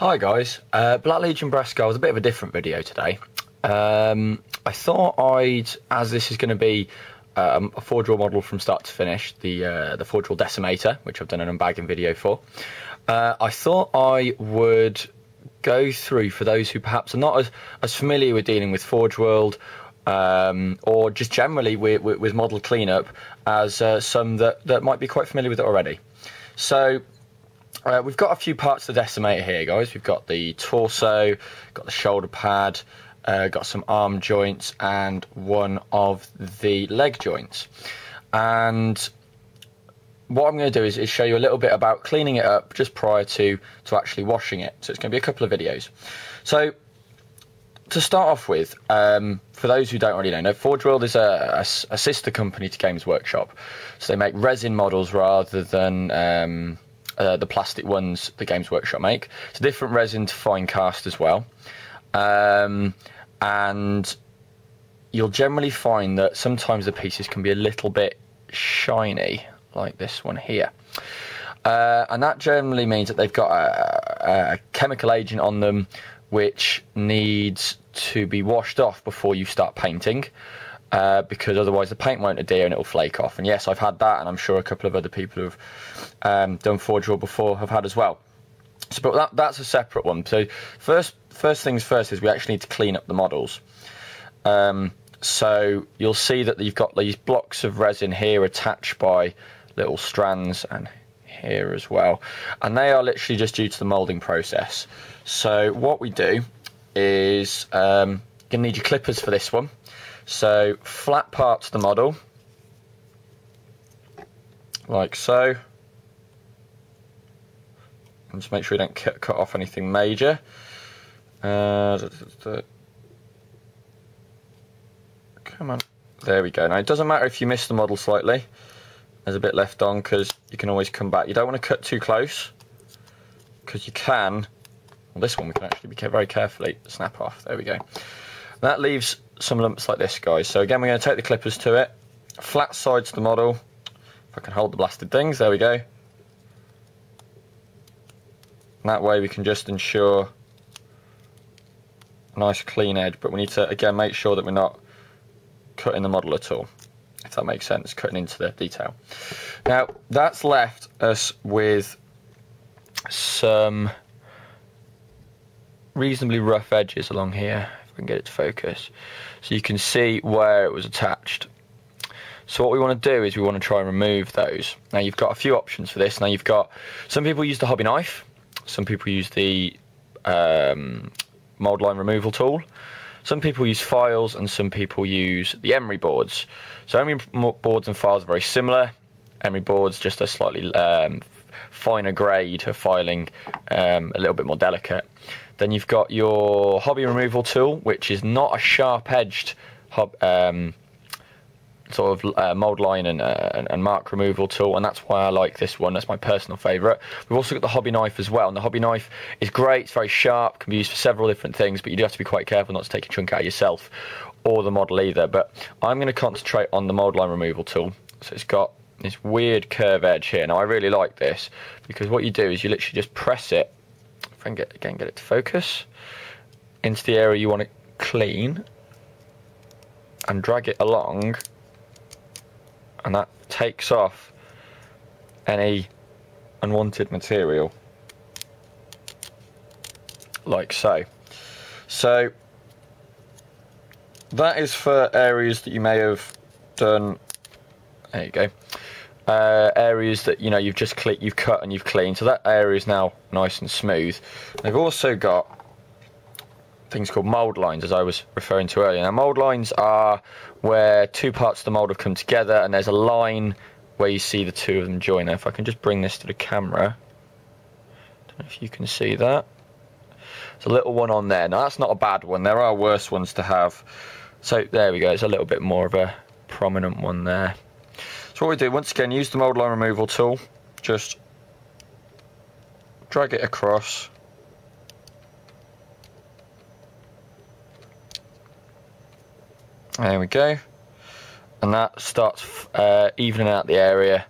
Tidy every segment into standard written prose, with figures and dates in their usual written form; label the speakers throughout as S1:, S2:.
S1: Hi guys, Black Legion Bresco was a bit of a different video today. I thought as this is going to be a Forge World model from start to finish, the Forge World Decimator, which I've done an unbagging video for, I thought I would go through, for those who perhaps are not as familiar with dealing with Forge World, or just generally with model cleanup, as some that might be quite familiar with it already. So we've got a few parts of the Decimator here, guys. We've got the torso, got the shoulder pad, got some arm joints, and one of the leg joints. And what I'm going to do is show you a little bit about cleaning it up just prior to actually washing it. So it's going to be a couple of videos. So to start off with, for those who don't already know, Forge World is a sister company to Games Workshop. So they make resin models rather than the plastic ones the Games Workshop make. It's a different resin to fine cast as well. And you'll generally find that sometimes the pieces can be a little bit shiny, like this one here. And that generally means that they've got a chemical agent on them which needs to be washed off before you start painting, because otherwise the paint won't adhere and it'll flake off. And yes, I've had that, and I'm sure a couple of other people who've done Forge World before have had as well. So, but that's a separate one. So first things first is we actually need to clean up the models. So you'll see that you've got these blocks of resin here attached by little strands, and here as well, and they are literally just due to the moulding process. So what we do is you're going to need your clippers for this one. So flat parts of the model, like so, and just make sure you don't cut off anything major. Come on, there we go. Now it doesn't matter if you miss the model slightly, there's a bit left on, because you can always come back. You don't want to cut too close, because you can, well, this one we can actually be very carefully snap off. There we go. That leaves some lumps like this, guys. So again, we're going to take the clippers to it, flat sides to the model. If I can hold the blasted things, there we go. And that way we can just ensure a nice clean edge, but we need to again make sure that we're not cutting the model at all, if that makes sense, cutting into the detail. Now that's left us with some reasonably rough edges along here, if we can get it to focus, so you can see where it was attached. So what we want to do is we want to try and remove those. Now you've got a few options for this. Now you've got, some people use the hobby knife, some people use the mould line removal tool, some people use files, and some people use the emery boards. So emery boards and files are very similar. Emery boards just a slightly finer grade of filing, a little bit more delicate. Then you've got your hobby removal tool, which is not a sharp-edged sort of mould line and mark removal tool, and that's why I like this one. That's my personal favourite. We've also got the hobby knife as well, and the hobby knife is great. It's very sharp, can be used for several different things, but you do have to be quite careful not to take a chunk out yourself or the model either. But I'm going to concentrate on the mould line removal tool. So it's got this weird curve edge here. Now I really like this, because what you do is you literally just press it, if I can get it to focus, into the area you want to clean, and drag it along, and that takes off any unwanted material, like so. So that is for areas that you may have done, there you go, areas that you've cut and you've cleaned, so that area is now nice and smooth. They've also got things called mould lines, as I was referring to earlier. Now mould lines are where two parts of the mould have come together, and there's a line where you see the two of them join. Now if I can just bring this to the camera, don't know if you can see that. There's a little one on there. Now that's not a bad one, there are worse ones to have. So there we go, it's a little bit more of a prominent one there. So what we do, once again, use the mould line removal tool, just drag it across. There we go, and that starts evening out the area,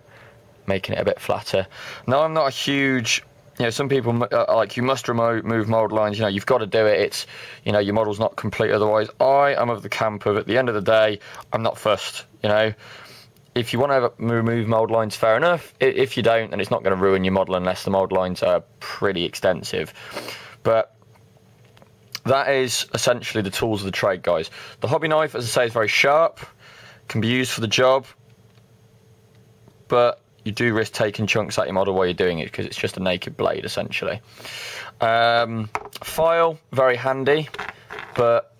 S1: making it a bit flatter. Now I'm not a huge some people like, you must remove mould lines. You've got to do it. It's, your model's not complete otherwise. I am of the camp of, at the end of the day, I'm not fussed. If you want to remove mould lines, fair enough. If you don't, then it's not going to ruin your model unless the mould lines are pretty extensive. But that is essentially the tools of the trade, guys. The hobby knife, as I say, is very sharp, can be used for the job, but you do risk taking chunks out your model while you're doing it because it's just a naked blade, essentially. File, very handy, but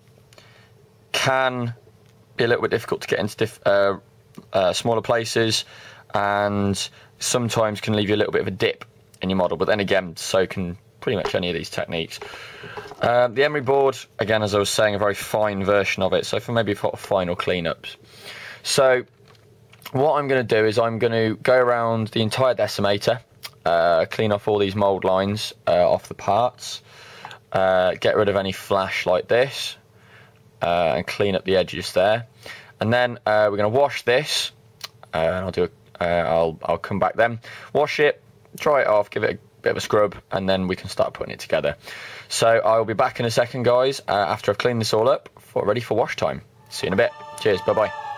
S1: can be a little bit difficult to get into smaller places, and sometimes can leave you a little bit of a dip in your model. But then again, so can pretty much any of these techniques. The emery board, again, as I was saying, a very fine version of it, so for final cleanups. So what I'm going to do is I'm going to go around the entire decimator, clean off all these mould lines off the parts, get rid of any flash like this, and clean up the edges there. And then we're going to wash this, and I'll come back then. Wash it, dry it off, give it a bit of a scrub, and then we can start putting it together. So I'll be back in a second, guys, after I've cleaned this all up, ready for wash time. See you in a bit. Cheers, bye-bye.